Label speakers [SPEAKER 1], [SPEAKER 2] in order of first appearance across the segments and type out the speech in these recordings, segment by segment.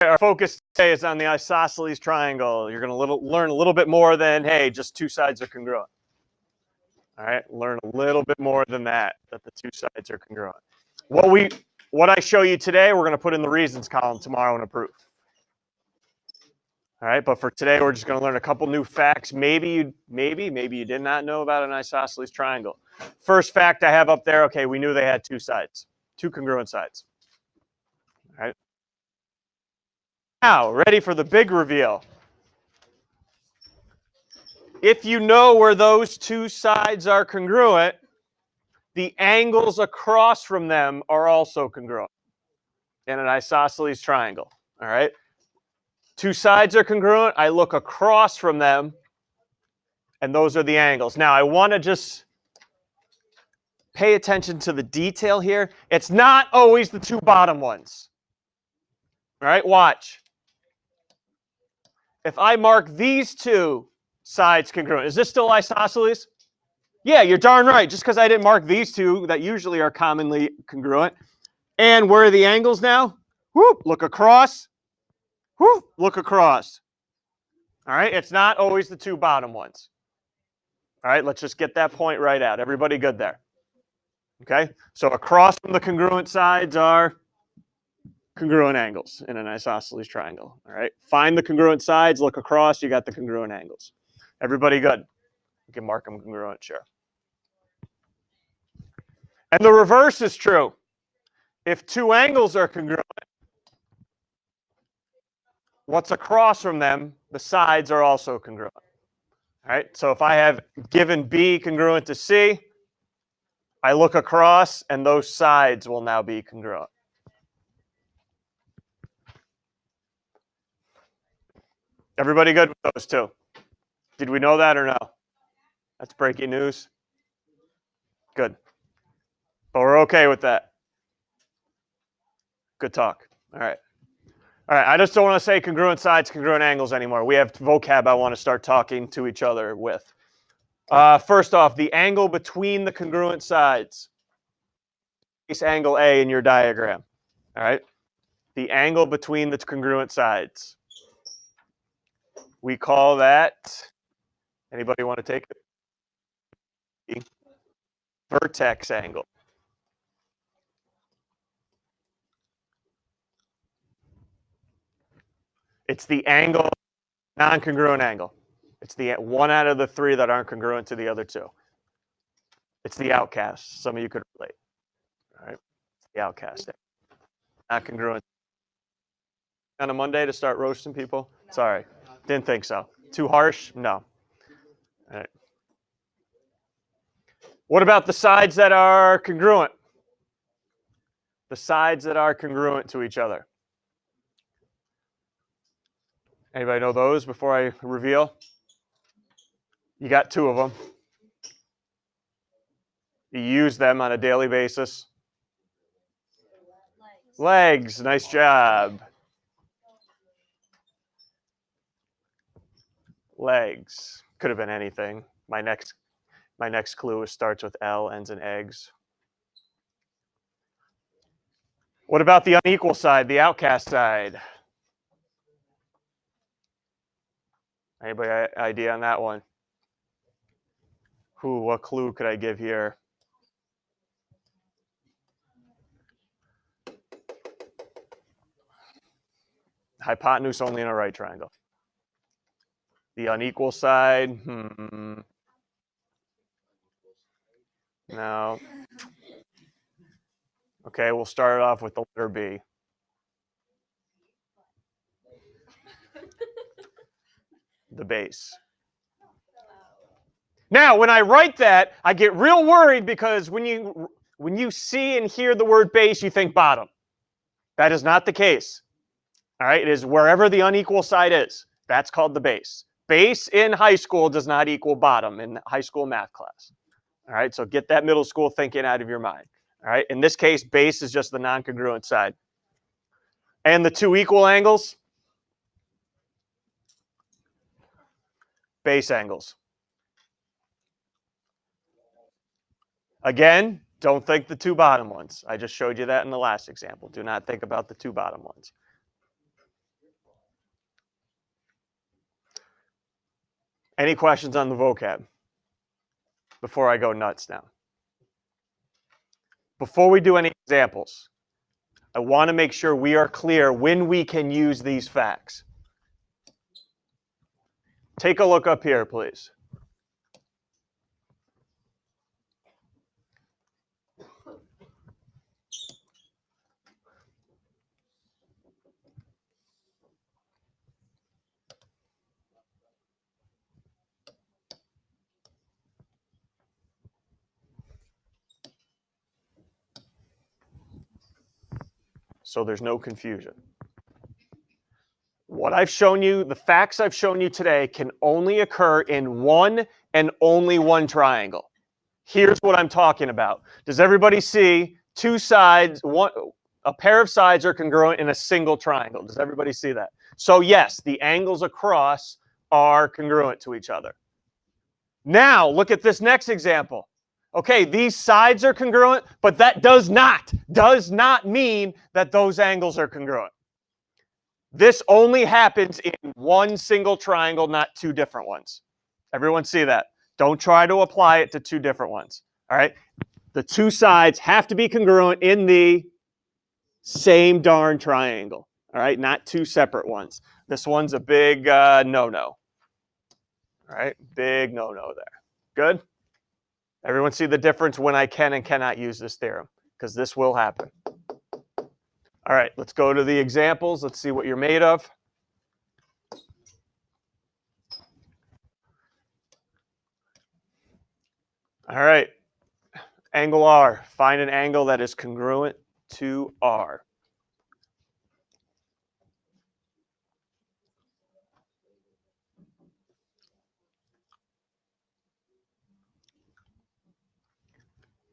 [SPEAKER 1] Our focus today is on the isosceles triangle. You're going to learn a little bit more than, hey, just two sides are congruent. All right, learn a little bit more than that the two sides are congruent. What I show you today, we're going to put in the reasons column tomorrow in a proof. All right, but for today, we're just going to learn a couple new facts. Maybe you did not know about an isosceles triangle. First fact I have up there, okay, we knew they had two sides, two congruent sides. All right. Now, ready for the big reveal. If you know where those two sides are congruent, the angles across from them are also congruent in an isosceles triangle. All right. Two sides are congruent. I look across from them, and those are the angles. Now, I want to just pay attention to the detail here. It's not always the two bottom ones. All right, watch. If I mark these two sides congruent, is this still isosceles? Yeah, you're darn right. Just because I didn't mark these two that usually are commonly congruent. And where are the angles now? Whoop, look across. Whoop, look across. All right, it's not always the two bottom ones. All right, let's just get that point right out. Everybody good there? Okay, so across from the congruent sides are congruent angles in an isosceles triangle. All right, find the congruent sides, look across, you got the congruent angles. Everybody good? You can mark them congruent, sure. And the reverse is true. If two angles are congruent, what's across from them, the sides are also congruent. All right, so if I have given B congruent to C, I look across and those sides will now be congruent. Everybody good with those two? Did we know that or no? That's breaking news. Good. But we're okay with that. Good talk. All right. All right, I just don't want to say congruent sides, congruent angles anymore. We have vocab I want to start talking to each other with. First off, the angle between the congruent sides. Base angle A in your diagram. All right. The angle between the congruent sides. We call that, anybody want to take it? Vertex angle. It's the angle, non-congruent angle. It's the one out of the three that aren't congruent to the other two. It's the outcast. Some of you could relate. All right. It's the outcast. Not congruent. On a Monday to start roasting people? No. Sorry. Didn't think so. Too harsh? No. All right. What about the sides that are congruent? The sides that are congruent to each other. Anybody know those before I reveal? You got two of them. You use them on a daily basis. Legs, nice job. Legs, could have been anything. My next clue starts with L, ends in eggs. What about the unequal side, the outcast side? Anybody idea on that one? What clue could I give here? Hypotenuse only in a right triangle. The unequal side, no. Okay, we'll start off with the letter B. The base. Now, when I write that, I get real worried because when you see and hear the word base, you think bottom. That is not the case. All right, it is wherever the unequal side is. That's called the base. Base in high school does not equal bottom in high school math class. All right, so get that middle school thinking out of your mind. All right, in this case, base is just the non-congruent side. And the two equal angles, base angles. Again, don't think the two bottom ones. I just showed you that in the last example. Do not think about the two bottom ones. Any questions on the vocab before I go nuts now? Before we do any examples, I want to make sure we are clear when we can use these facts. Take a look up here, please. So there's no confusion. What I've shown you, the facts I've shown you today can only occur in one and only one triangle. Here's what I'm talking about. Does everybody see two sides, a pair of sides are congruent in a single triangle? Does everybody see that? So yes, the angles across are congruent to each other. Now, look at this next example. Okay, these sides are congruent, but that does not mean that those angles are congruent. This only happens in one single triangle, not two different ones. Everyone see that? Don't try to apply it to two different ones. All right? The two sides have to be congruent in the same darn triangle. All right? Not two separate ones. This one's a big no-no. All right? Big no-no there. Good? Everyone see the difference when I can and cannot use this theorem? Because this will happen. All right, let's go to the examples. Let's see what you're made of. All right, angle R. Find an angle that is congruent to R.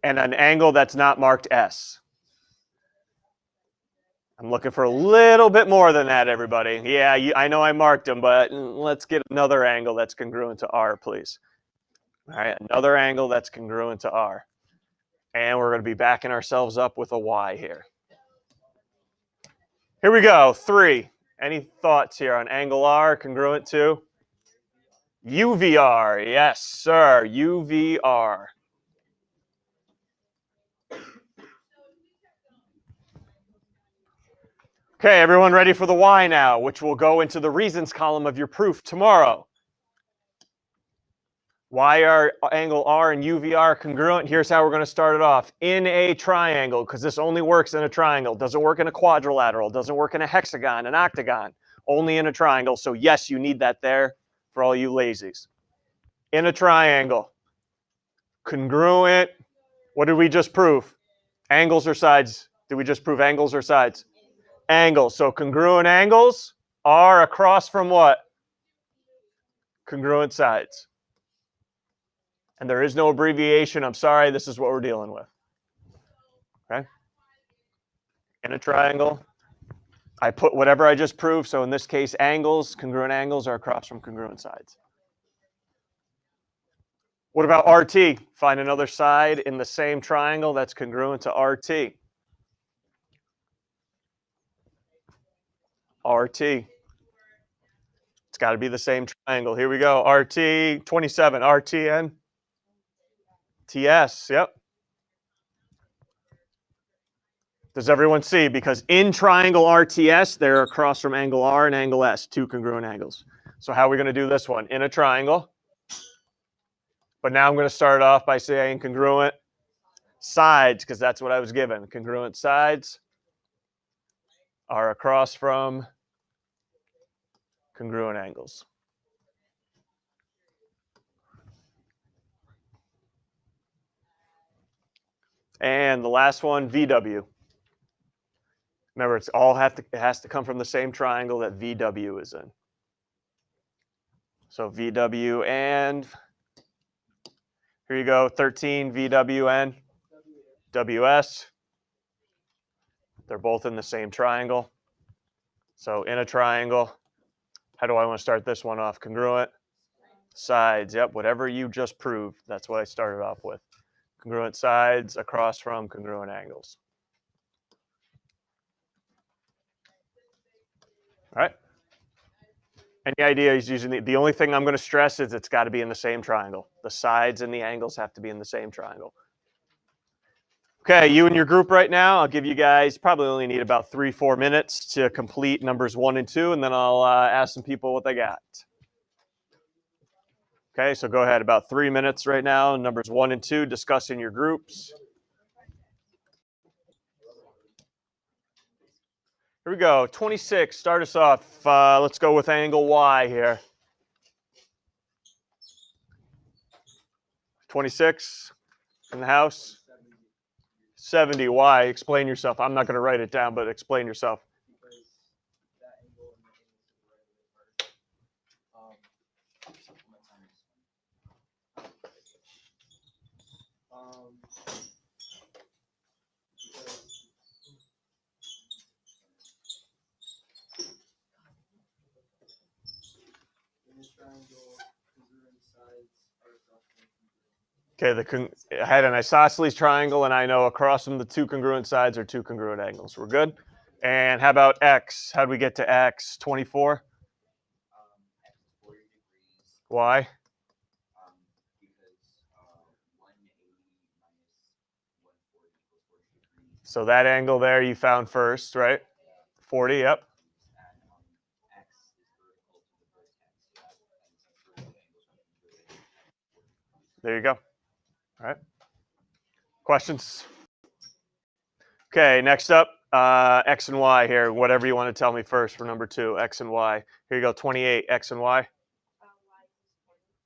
[SPEAKER 1] And an angle that's not marked S. I'm looking for a little bit more than that, everybody. Yeah, I know I marked them, but let's get another angle that's congruent to R, please. All right, another angle that's congruent to R. And we're going to be backing ourselves up with a Y here. Here we go, 3. Any thoughts here on angle R congruent to? UVR, yes, sir, UVR. Okay, everyone ready for the Y now, which will go into the reasons column of your proof tomorrow. Why are angle R and UVR congruent? Here's how we're going to start it off. In a triangle, because this only works in a triangle. Doesn't work in a quadrilateral. Doesn't work in a hexagon, an octagon. Only in a triangle. So yes, you need that there for all you lazies. In a triangle. Congruent. What did we just prove? Angles or sides? Did we just prove angles or sides? Angles. So congruent angles are across from what? Congruent sides. And there is no abbreviation. I'm sorry, this is what we're dealing with. Okay? In a triangle, I put whatever I just proved. So in this case, angles, congruent angles are across from congruent sides. What about RT? Find another side in the same triangle that's congruent to RT. RT. It's got to be the same triangle. Here we go. RT 27. RTN. TS. Yep. Does everyone see? Because in triangle RTS, they're across from angle R and angle S, two congruent angles. So how are we going to do this one? In a triangle. But now I'm going to start off by saying congruent sides, because that's what I was given. Congruent sides are across from congruent angles. And the last one, VW. Remember, it has to come from the same triangle that VW is in. So VW and here you go, 13 VWN, WS. They're both in the same triangle. So in a triangle, how do I want to start this one off? Congruent sides. Yep, whatever you just proved, that's what I started off with. Congruent sides across from congruent angles. All right. And the idea is using the only thing I'm going to stress is it's got to be in the same triangle. The sides and the angles have to be in the same triangle. Okay, you and your group right now, I'll give you guys probably only need about 3-4 minutes to complete numbers 1 and 2, and then I'll ask some people what they got. Okay, so go ahead, about 3 minutes right now, numbers 1 and 2, discussing your groups. Here we go, 26, start us off. Let's go with angle Y here. 26 in the house. 70, why? Explain yourself. I'm not going to write it down, but explain yourself. Okay, I had an isosceles triangle, and I know across from the two congruent sides are two congruent angles. We're good? And how about X? How do we get to X? 24? Why? So that angle there you found first, right? 40, yep. There you go. All right. Questions? Okay, next up, X and Y here. Whatever you want to tell me first for number 2, X and Y. Here you go, 28, X and Y.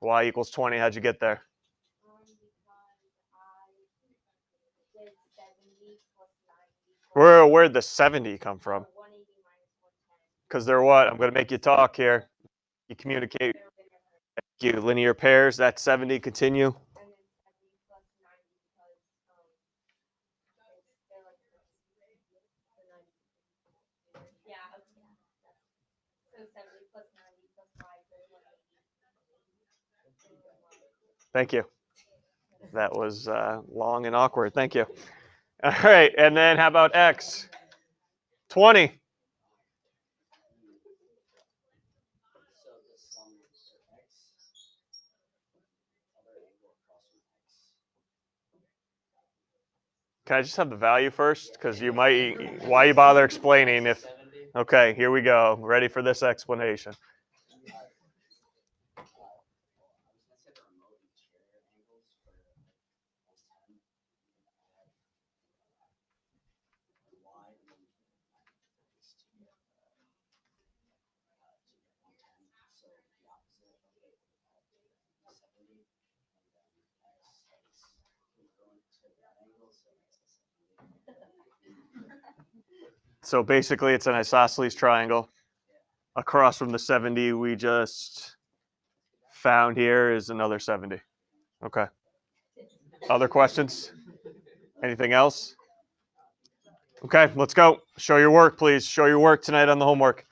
[SPEAKER 1] Y equals 20. How'd you get there? Where'd the 70 come from? Because they're what? I'm going to make you talk here. You communicate. You linear pairs, that's 70. Continue. Thank you. That was long and awkward. Thank you. All right, and then how about X? 20. Can I just have the value first? Because you might, why you bother explaining if, okay, here we go. Ready for this explanation. So basically it's an isosceles triangle. Across from the 70 we just found here is another 70. Okay. Other questions? Anything else? Okay, let's go. Show your work, please. Show your work tonight on the homework.